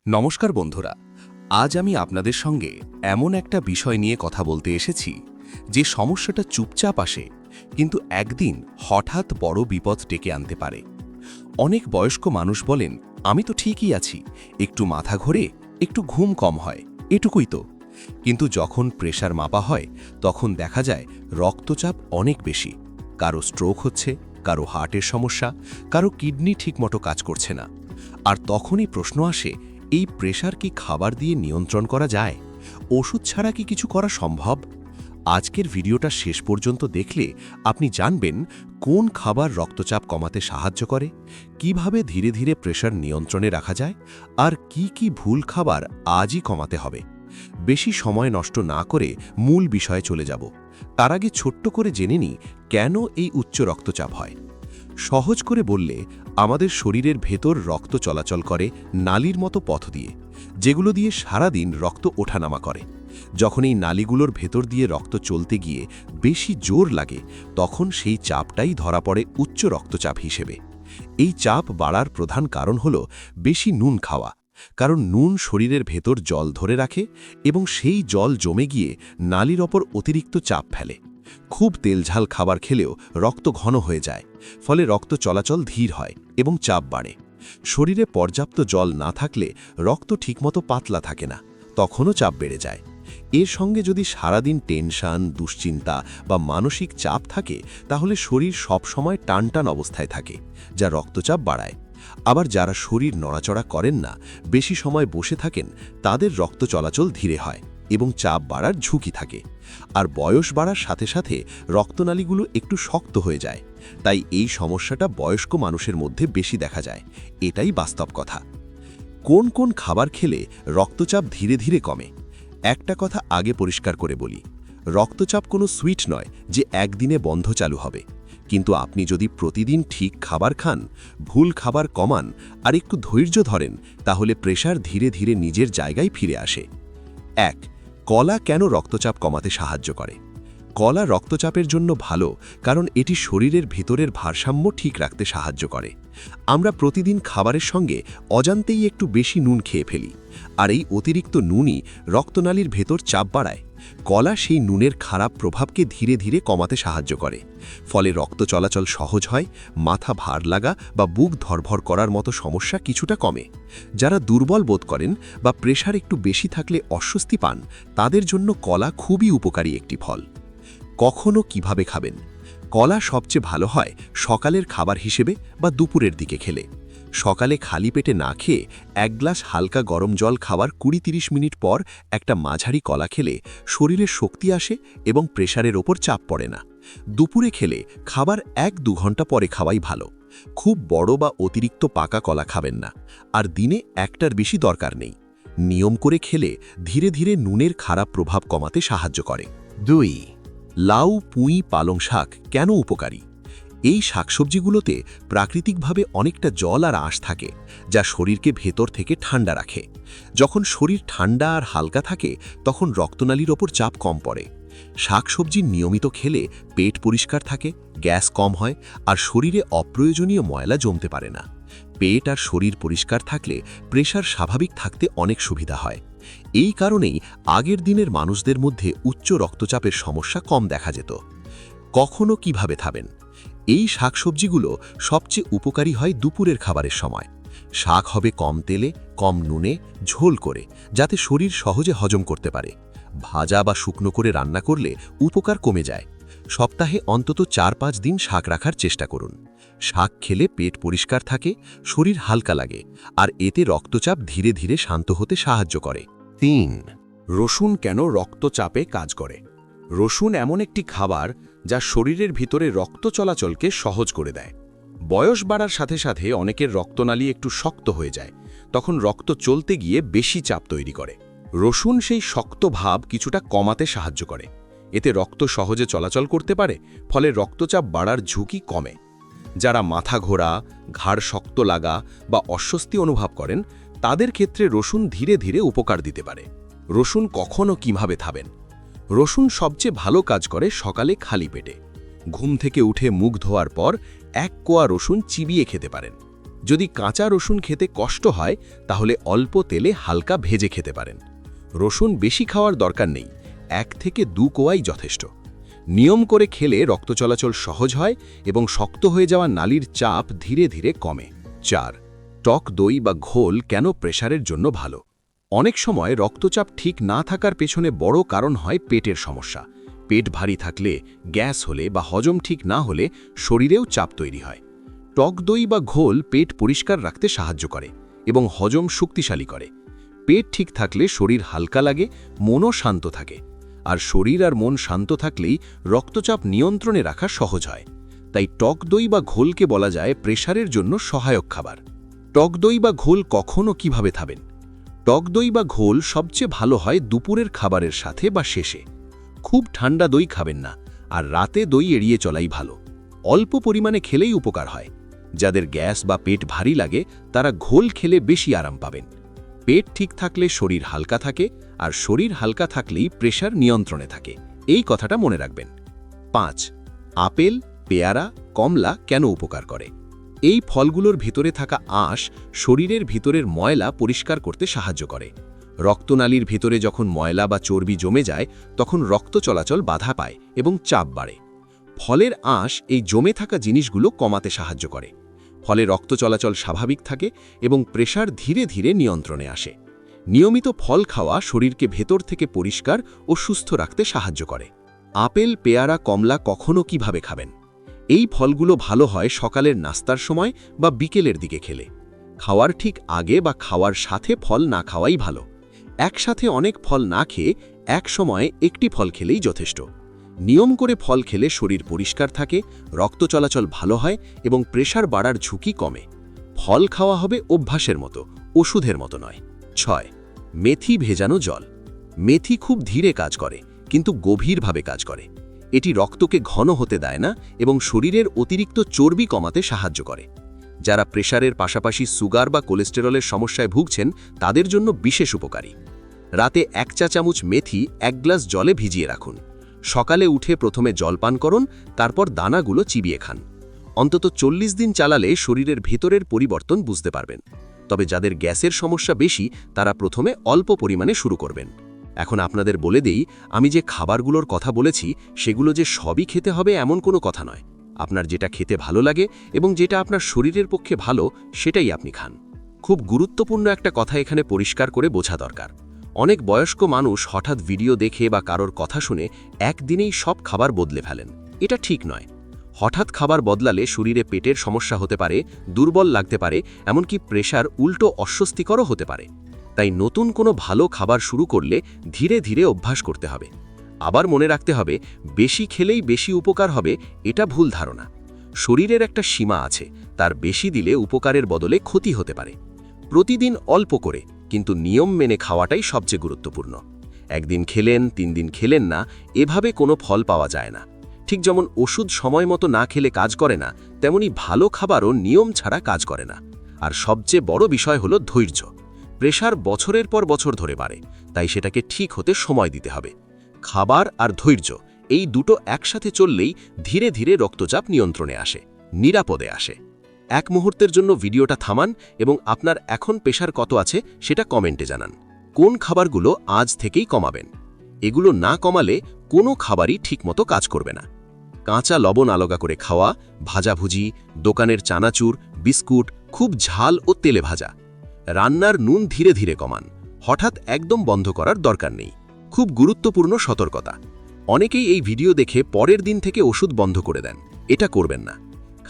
নমস্কার বন্ধুরা, আজ আমি আপনাদের সঙ্গে এমন একটা বিষয় নিয়ে কথা বলতে এসেছি যে সমস্যাটা চুপচাপ আসে কিন্তু একদিন হঠাৎ বড় বিপদ ডেকে আনতে পারে। অনেক বয়স্ক মানুষ বলেন, আমি তো ঠিকই আছি, একটু মাথা ঘোরে, একটু ঘুম কম হয়, এটুকুই তো। কিন্তু যখন প্রেশার মাপা হয় তখন দেখা যায় রক্তচাপ অনেক বেশি। কারো স্ট্রোক হচ্ছে, কারো হার্টের সমস্যা, কারো কিডনি ঠিকমতো কাজ করছে না। আর তখনই প্রশ্ন আসে, এই প্রেশার কি খাবার দিয়ে নিয়ন্ত্রণ করা যায়? ওষুধ ছাড়া কি কিছু করা সম্ভব? আজকের ভিডিওটা শেষ পর্যন্ত দেখলে আপনি জানবেন কোন খাবার রক্তচাপ কমাতে সাহায্য করে, কিভাবে ধীরে ধীরে প্রেশার নিয়ন্ত্রণে রাখা যায়, আর কি কি ভুল খাবার আজই কমাতে হবে। বেশি সময় নষ্ট না করে মূল বিষয়ে চলে যাব। তার আগে ছোট্ট করে জেনে নিই কেন এই উচ্চ রক্তচাপ হয়। সহজ করে বললে, আমাদের শরীরের ভেতর রক্ত চলাচল করে নালীর মতো পথ দিয়ে, যেগুলো দিয়ে সারাদিন রক্ত ওঠানামা করে। যখন এই নালীগুলোর ভেতর দিয়ে রক্ত চলতে গিয়ে বেশি জোর লাগে, তখন সেই চাপটাই ধরা পড়ে উচ্চ রক্তচাপ হিসেবে। এই চাপ বাড়ার প্রধান কারণ হল বেশি নুন খাওয়া, কারণ নুন শরীরের ভেতর জল ধরে রাখে এবং সেই জল জমে গিয়ে নালীর ওপর অতিরিক্ত চাপ ফেলে। খুব তেলঝাল খাবার খেলেও রক্ত ঘন হয়ে যায়, ফলে রক্ত চলাচল ধীর হয় এবং চাপ বাড়ে। শরীরে পর্যাপ্ত জল না থাকলে রক্ত ঠিকমতো পাতলা থাকে না, তখনও চাপ বেড়ে যায়। এর সঙ্গে যদি সারাদিন টেনশন, দুশ্চিন্তা বা মানসিক চাপ থাকে, তাহলে শরীর সবসময় টানটান অবস্থায় থাকে, যা রক্তচাপ বাড়ায়। আবার যারা শরীর নড়াচড়া করেন না, বেশি সময় বসে থাকেন, তাদের রক্ত চলাচল ধীরে হয় এবং চাপ বাড়ার ঝুঁকি থাকে। আর বয়স বাড়ার সাথে সাথে রক্তনালীগুলো একটু শক্ত হয়ে যায়, তাই এই সমস্যাটা বয়স্ক মানুষের মধ্যে বেশি দেখা যায়। এটাই বাস্তব কথা। কোন কোন খাবার খেলে রক্তচাপ ধীরে ধীরে কমে? একটা কথা আগে পরিষ্কার করে বলি, রক্তচাপ কোনো সুইচ নয় যে একদিনে বন্ধ চালু হবে। কিন্তু আপনি যদি প্রতিদিন ঠিক খাবার খান, ভুল খাবার কমান আর একটু ধৈর্য ধরেন, তাহলে প্রেশার ধীরে ধীরে নিজের জায়গায় ফিরে আসে। 1. কলা কেন রক্তচাপ কমাতে সাহায্য করে? কলা রক্তচাপের জন্য ভালো, কারণ এটি শরীরের ভিতরের ভারসাম্য ঠিক রাখতে সাহায্য করে। আমরা প্রতিদিন খাবারের সঙ্গে অজান্তেই একটু বেশি নুন খেয়ে ফেলি, আর এই অতিরিক্ত নুনই রক্তনালীর ভেতর চাপ বাড়ায়। কলা সেই নুনের খারাপ প্রভাবকে ধীরে ধীরে কমাতে সাহায্য করে, ফলে রক্ত চলাচল সহজ হয়, মাথা ভার লাগা বা বুক ধরভর করার মতো সমস্যা কিছুটা কমে। যারা দুর্বল বোধ করেন বা প্রেশার একটু বেশি থাকলে অস্বস্তি পান, তাদের জন্য কলা খুবই উপকারী একটি ফল। কখনো কিভাবে খাবেন? কলা সবচেয়ে ভালো হয় সকালের খাবার হিসেবে বা দুপুরের দিকে খেলে। সকালে খালি পেটে না খেয়ে 1 গ্লাস হালকা গরম জল খাওয়ার 20-30 মিনিট পর একটা মাঝারি কলা খেলে শরীরে শক্তি আসে এবং প্রেশারের ওপর চাপ পড়ে না। দুপুরে খেলে খাবার 1-2 ঘন্টা পরে খাওয়াই ভালো। খুব বড় বা অতিরিক্ত পাকা কলা খাবেন না, আর দিনে একটার বেশি দরকার নেই। নিয়ম করে খেলে ধীরে ধীরে নুনের খারাপ প্রভাব কমাতে সাহায্য করে। 2. লাউ, পুঁই, পালং শাক কেন উপকারী? এই শাকসবজিগুলোতে প্রাকৃতিকভাবে অনেকটা জল আর আঁশ থাকে, যা শরীরকে ভেতর থেকে ঠান্ডা রাখে। যখন শরীর ঠান্ডা আর হালকা থাকে, তখন রক্তনালীর ওপর চাপ কম পড়ে। শাকসবজি নিয়মিত খেলে পেট পরিষ্কার থাকে, গ্যাস কম হয়, আর শরীরে অপ্রয়োজনীয় ময়লা জমতে পারে না। পেট আর শরীর পরিষ্কার থাকলে প্রেশার স্বাভাবিক থাকতে অনেক সুবিধা হয়। এই কারণেই আগের দিনের মানুষদের মধ্যে উচ্চ রক্তচাপের সমস্যা কম দেখা যেত। কখনো কিভাবে খাবেন? এই শাকসবজিগুলো সবচেয়ে উপকারী হয় দুপুরের খাবারের সময়। শাক হবে কম তেলে, কম নুনে, ঝোল করে, যাতে শরীর সহজে হজম করতে পারে। ভাজা বা শুকনো করে রান্না করলে উপকার কমে যায়। সপ্তাহে অন্তত 4-5 দিন শাক রাখার চেষ্টা করুন। শাক খেলে পেট পরিষ্কার থাকে, শরীর হালকা লাগে, আর এতে রক্তচাপ ধীরে ধীরে শান্ত হতে সাহায্য করে। 3. রসুন কেন রক্তচাপে কাজ করে? রসুন এমন একটি খাবার যা শরীরের ভিতরে রক্ত চলাচলকে সহজ করে দেয়। বয়স বাড়ার সাথে সাথে অনেকের রক্তনালী একটু শক্ত হয়ে যায়, তখন রক্ত চলতে গিয়ে বেশি চাপ তৈরি করে। রসুন সেই শক্ত ভাব কিছুটা কমাতে সাহায্য করে। এতে রক্ত সহজে চলাচল করতে পারে, ফলে রক্তচাপ বাড়ার ঝুঁকি কমে। যারা মাথা ঘোরা, ঘাড় শক্ত লাগা বা অস্বস্তি অনুভব করেন, তাদের ক্ষেত্রে রসুন ধীরে ধীরে উপকার দিতে পারে। রসুন কখনো কিভাবে খাবেন? রসুন সবচেয়ে ভালো কাজ করে সকালে খালি পেটে। ঘুম থেকে উঠে মুখ ধোয়ার পর 1 কোয়া রসুন চিবিয়ে খেতে পারেন। যদি কাঁচা রসুন খেতে কষ্ট হয় তাহলে অল্প তেলে হালকা ভেজে খেতে পারেন। রসুন বেশি খাওয়ার দরকার নেই, 1 থেকে 2 কোয়াই যথেষ্ট। নিয়ম করে খেলে রক্ত চলাচল সহজ হয় এবং শক্ত হয়ে যাওয়া নালীর চাপ ধীরে ধীরে কমে। 4. টক দই বা ঘোল কেন প্রেসারের জন্য ভালো? অনেক সময় রক্তচাপ ঠিক না থাকার পেছনে বড় কারণ হয় পেটের সমস্যা। পেট ভারী থাকলে, গ্যাস হলে বা হজম ঠিক না হলে শরীরেও চাপ তৈরি হয়। টক দই বা ঘোল পেট পরিষ্কার রাখতে সাহায্য করে এবং হজম শক্তিশালী করে। পেট ঠিক থাকলে শরীর হালকা লাগে, মনও শান্ত থাকে। আর শরীর আর মন শান্ত থাকলেই রক্তচাপ নিয়ন্ত্রণে রাখা সহজ হয়। তাই টক দই বা ঘোলকে বলা যায় প্রেসারের জন্য সহায়ক খাবার। টক দই বা ঘোল কখন ও কিভাবে খাবেন? টক দই বা ঘোল সবচেয়ে ভালো হয় দুপুরের খাবারের সাথে বা শেষে। খুব ঠান্ডা দই খাবেন না, আর রাতে দই এড়িয়ে চলাই ভালো। অল্প পরিমাণে খেলেই উপকার হয়। যাদের গ্যাস বা পেট ভারী লাগে তারা ঘোল খেলে বেশি আরাম পাবেন। পেট ঠিক থাকলে শরীর হালকা থাকে, আর শরীর হালকা থাকলেই প্রেসার নিয়ন্ত্রণে থাকে। এই কথাটা মনে রাখবেন। 5. আপেল, পেয়ারা, কমলা কেন উপকার করে? এই ফলগুলোর ভিতরে থাকা আঁশ শরীরের ভিতরের ময়লা পরিষ্কার করতে সাহায্য করে। রক্তনালীর ভিতরে যখন ময়লা বা চর্বি জমে যায় তখন রক্ত চলাচল বাধা পায় এবং চাপ বাড়ে। ফলের আঁশ এই জমে থাকা জিনিসগুলো কমাতে সাহায্য করে। ফলে রক্ত চলাচল স্বাভাবিক থাকে এবং প্রেসার ধীরে ধীরে নিয়ন্ত্রণে আসে। নিয়মিত ফল খাওয়া শরীরকে ভেতর থেকে পরিষ্কার ও সুস্থ রাখতে সাহায্য করে। আপেল, পেয়ারা, কমলা কখনো কিভাবে খাবেন? এই ফলগুলো ভালো হয় সকালের নাস্তার সময় বা বিকেলের দিকে খেলে। খাওয়ার ঠিক আগে বা খাওয়ার সাথে ফল না খাওয়াই ভালো। একসাথে অনেক ফল না খেয়ে এক সময়ে একটি ফল খেলেই যথেষ্ট। নিয়ম করে ফল খেলে শরীর পরিষ্কার থাকে, রক্ত চলাচল ভালো হয় এবং প্রেসার বাড়ার ঝুঁকি কমে। ফল খাওয়া হবে অভ্যাসের মতো, ওষুধের মতো নয়। 6. মেথি ভেজানো জল। মেথি খুব ধীরে কাজ করে, কিন্তু গভীরভাবে কাজ করে। এটি রক্তকে ঘন হতে দেয় না এবং শরীরের অতিরিক্ত চর্বি কমাতে সাহায্য করে। যারা প্রেসারের পাশাপাশি সুগার বা কোলেস্টেরলের সমস্যায় ভুগছেন তাদের জন্য বিশেষ উপকারী। রাতে 1 চা চামচ মেথি 1 গ্লাস জলে ভিজিয়ে রাখুন। সকালে উঠে প্রথমে জল পান করুন, তারপর দানাগুলো চিবিয়ে খান। অন্তত 40 দিন চালালে শরীরের ভেতরের পরিবর্তন বুঝতে পারবেন। তবে যাদের গ্যাসের সমস্যা বেশি তারা প্রথমে অল্প পরিমাণে শুরু করবেন। এখন আপনাদের বলে দেই, আমি যে খাবারগুলোর কথা বলেছি সেগুলো যে সবই খেতে হবে এমন কোনো কথা নয়। আপনার যেটা খেতে ভালো লাগে এবং যেটা আপনার শরীরের পক্ষে ভালো সেটাই আপনি খান। খুব গুরুত্বপূর্ণ একটা কথা এখানে পরিষ্কার করে বোঝা দরকার। অনেক বয়স্ক মানুষ হঠাৎ ভিডিও দেখে বা কারোর কথা শুনে একদিনেই সব খাবার বদলে ফেলেন। এটা ঠিক নয়। হঠাৎ খাবার বদলালে শরীরে পেটের সমস্যা হতে পারে, দুর্বল লাগতে পারে, এমনকি প্রেসার উল্টো অস্বস্তিকরও হতে পারে। তাই নতুন কোনো ভালো খাবার শুরু করলে ধীরে ধীরে অভ্যাস করতে হবে। আবার মনে রাখতে হবে, বেশি খেলেই বেশি উপকার হবে এটা ভুল ধারণা। শরীরের একটা সীমা আছে, তার বেশি দিলে উপকারের বদলে ক্ষতি হতে পারে। প্রতিদিন অল্প করে কিন্তু নিয়ম মেনে খাওয়াটাই সবচেয়ে গুরুত্বপূর্ণ। একদিন খেলেন, 3 দিন খেলেন না, এভাবে কোনো ফল পাওয়া যায় না। ঠিক যেমন ওষুধ সময় মতো না খেলে কাজ করে না, তেমনি ভালো খাবারও নিয়ম ছাড়া কাজ করে না। আর সবচেয়ে বড় বিষয় হলো ধৈর্য। প্রেসার বছরের পর বছর ধরে বাড়ে, তাই সেটাকে ঠিক হতে সময় দিতে হবে। খাবার আর ধৈর্য এই দুটো একসাথে চললেই ধীরে ধীরে রক্তচাপ নিয়ন্ত্রণে আসে, নিরাপদে আসে। 1 মুহূর্তের জন্য ভিডিওটা থামান এবং আপনার এখন প্রেসার কত আছে সেটা কমেন্টে জানান। কোন খাবারগুলো আজ থেকেই কমাবেন? এগুলো না কমালে কোনো খাবারই ঠিকমতো কাজ করবে না। কাঁচা লবণ আলগা করে খাওয়া, ভাজাভুজি, দোকানের চানাচুর, বিস্কুট খুব ঝাল ও তেলে ভাজা। রান্নার নুন ধীরে ধীরে কমান, হঠাৎ একদম বন্ধ করার দরকার নেই। খুব গুরুত্বপূর্ণ সতর্কতা, অনেকেই এই ভিডিও দেখে পরের দিন থেকে ওষুধ বন্ধ করে দেন। এটা করবেন না।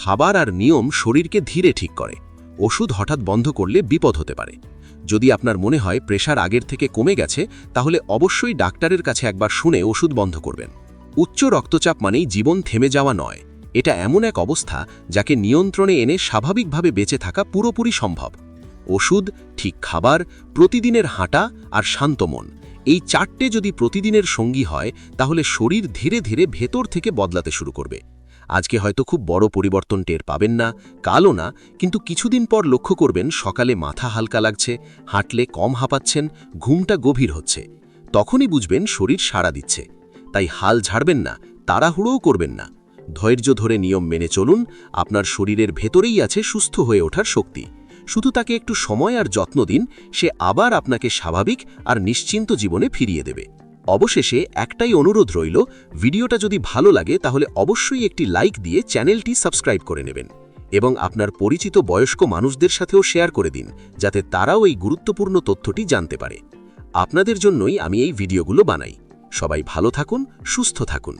খাবার আর নিয়ম শরীরকে ধীরে ঠিক করে। ওষুধ হঠাৎ বন্ধ করলে বিপদ হতে পারে। যদি আপনার মনে হয় প্রেসার আগের থেকে কমে গেছে তাহলে অবশ্যই ডাক্তারের কাছে একবার শুনে ওষুধ বন্ধ করবেন। উচ্চ রক্তচাপ মানেই জীবন থেমে যাওয়া নয়, এটা এমন এক অবস্থা যাকে নিয়ন্ত্রণে এনে স্বাভাবিকভাবে বেঁচে থাকা পুরোপুরি সম্ভব। ওষুধ, ঠিক খাবার, প্রতিদিনের হাঁটা আর শান্ত মন, এই 4টে যদি প্রতিদিনের সঙ্গী হয় তাহলে শরীর ধীরে ধীরে ভেতর থেকে বদলাতে শুরু করবে। আজকে হয়তো খুব বড় পরিবর্তন টের পাবেন না, কালও না, কিন্তু কিছুদিন পর লক্ষ্য করবেন সকালে মাথা হালকা লাগছে, হাঁটলে কম হাঁপাচ্ছেন, ঘুমটা গভীর হচ্ছে। তখনই বুঝবেন শরীর সাড়া দিচ্ছে। তাই হাল ছাড়বেন না, তাড়াহুড়োও করবেন না। ধৈর্য ধরে নিয়ম মেনে চলুন, আপনার শরীরের ভেতরেই আছে সুস্থ হয়ে ওঠার শক্তি। শুধু তাকে একটু সময় আর যত্ন দিন, সে আবার আপনাকে স্বাভাবিক আর নিশ্চিন্ত জীবনে ফিরিয়ে দেবে। অবশেষে একটাই অনুরোধ রইল, ভিডিওটা যদি ভালো লাগে তাহলে অবশ্যই একটি লাইক দিয়ে চ্যানেলটি সাবস্ক্রাইব করে নেবেন এবং আপনার পরিচিত বয়স্ক মানুষদের সাথেও শেয়ার করে দিন, যাতে তারাও এই গুরুত্বপূর্ণ তথ্যটি জানতে পারে। আপনাদের জন্যই আমি এই ভিডিওগুলো বানাই। সবাই ভালো থাকুন, সুস্থ থাকুন।